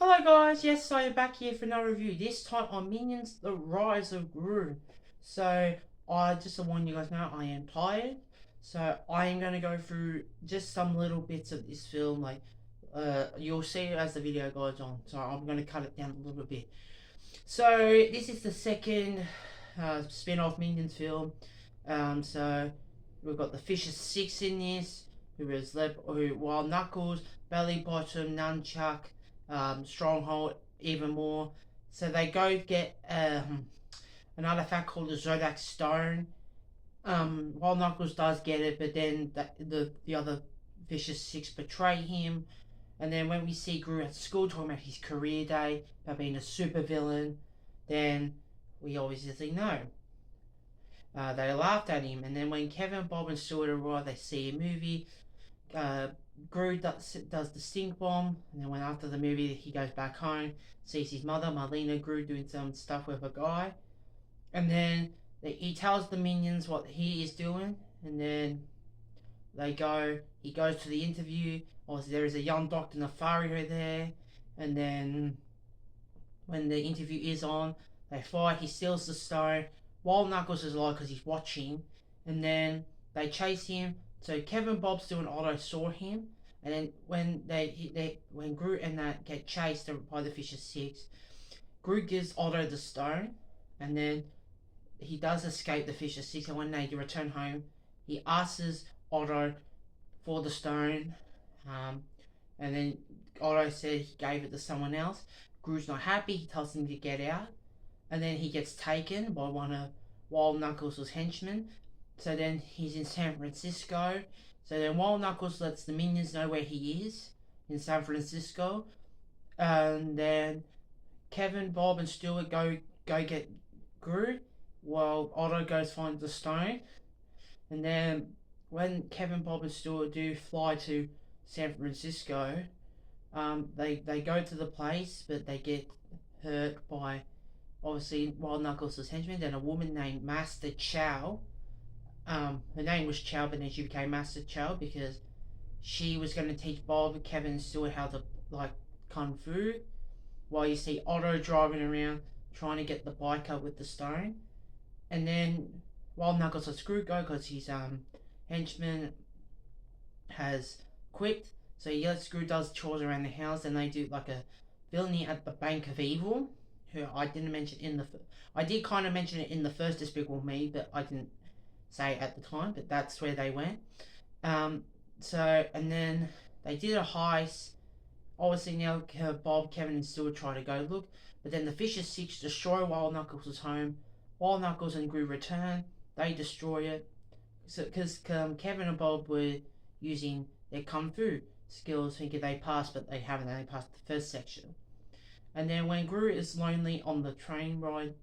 Hello guys, yes, so I'm back here for another review. This time on Minions, The Rise of Gru. So, I just to warn you guys now, I am tired. So, I am going to go through just some little bits of this film, you'll see as the video goes on. So, I'm going to cut it down a little bit. So, this is the second spin-off Minions film. So, we've got the Fisher Six in this, Wild Knuckles, Belly Bottom, Nunchuck, Stronghold, even more. So they go get an artifact called the Zodak Stone. Wild Knuckles does get it, but then the other Vicious Six betray him. And then when we see Gru at school talking about his career day, about being a supervillain, then we obviously know. They laughed at him, and then when Kevin, Bob, and Stuart arrive, they see a movie. Gru does the stink bomb, and then when after the movie he goes back home, sees his mother, Marlena Gru, doing some stuff with a guy, and then he tells the minions what he is doing, and then he goes to the interview. Obviously there is a young Dr. Nefario there, and then when the interview is on, they fight, he steals the stone, while Knuckles is alive because he's watching, and then they chase him. So Kevin, Bob, Stu, and Otto saw him, and then when Gru and that get chased by the Fisher Six, Gru gives Otto the stone, and then he does escape the Fisher Six. And when they return home, he asks Otto for the stone, and then Otto said he gave it to someone else. Gru's not happy. He tells him to get out, and then he gets taken by one of Wild Knuckles' henchmen. So then he's in San Francisco. So then Wild Knuckles lets the minions know where he is in San Francisco. And then Kevin, Bob, and Stuart go get Gru while Otto goes find the stone. And then when Kevin, Bob, and Stuart do fly to San Francisco, they go to the place, but they get hurt by obviously Wild Knuckles' henchmen. Then a woman named Master Chow. Her name was Chow, but then she became Master Chow because she was going to teach Bob, Kevin, and Stuart how to kung fu. While you see Otto driving around trying to get the bike up with the stone, and then Wild Knuckles lets Gru go because his henchman has quit. So he lets Gru does chores around the house, and they do like a villainy at the Bank of Evil, who I didn't mention I did kind of mention it in the first Despicable Me, but I didn't say at the time, but that's where they went. And then they did a heist. Obviously now Bob, Kevin, and Stuart try to go look, but then the Fisher Six destroy Wild Knuckles' home. Wild Knuckles and Gru return. They destroy it. So because Kevin and Bob were using their kung fu skills, thinking they passed, but they haven't. They passed the first section. And then when Gru is lonely on the train ride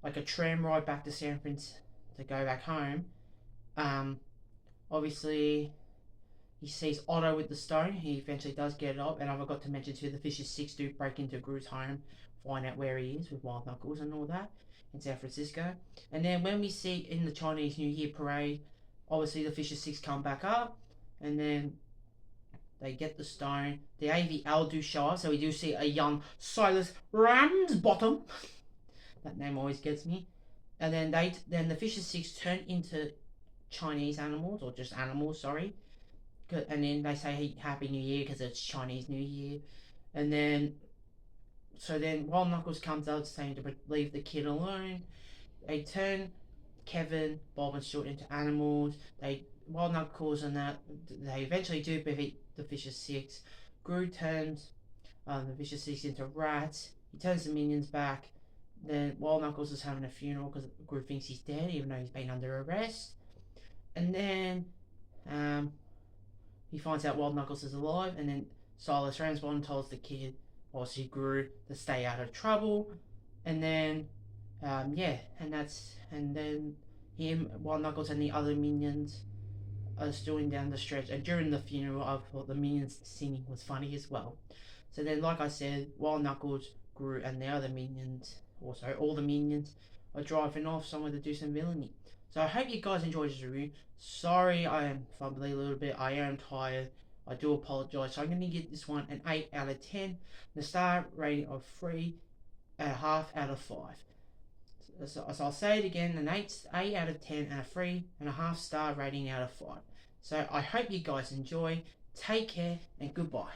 like a tram ride back to San Francisco to go back home, obviously he sees Otto with the stone. He eventually does get it up, and I forgot to mention too, the Fisher Six do break into Gru's home, find out where he is with Wild Knuckles and all that in San Francisco. And then when we see in the Chinese New Year parade, obviously the Fisher Six come back up, and then they get the stone. The AVL do show up, so we do see a young Silas Ramsbottom. That name always gets me. And then the Fisher Six turn into Chinese animals, or just animals, sorry. And then they say hey, Happy New Year because it's Chinese New Year. And then Wild Knuckles comes out saying to leave the kid alone. They turn Kevin, Bob, and Stuart into animals. Wild Knuckles and that they eventually do defeat the Fisher Six. Gru turns the Fisher Six into rats. He turns the minions back. Then Wild Knuckles is having a funeral because Gru thinks he's dead, even though he's been under arrest. And then he finds out Wild Knuckles is alive, and then Silas Ramsbottom tells the kid, obviously Gru, to stay out of trouble. And then and then Wild Knuckles and the other minions are stewing down the stretch. And during the funeral, I thought the minions singing was funny as well. So then, like I said, Wild Knuckles, Gru, and the other minions, also all the minions, are driving off somewhere to do some villainy. So I hope you guys enjoyed this review. Sorry I am fumbling a little bit. I am tired. I do apologise. So I'm going to give this one an 8 out of 10, the star rating of 3.5 out of 5. So I'll say it again, an 8 out of 10 and a 3.5 star rating out of 5. So I hope you guys enjoy. Take care and goodbye.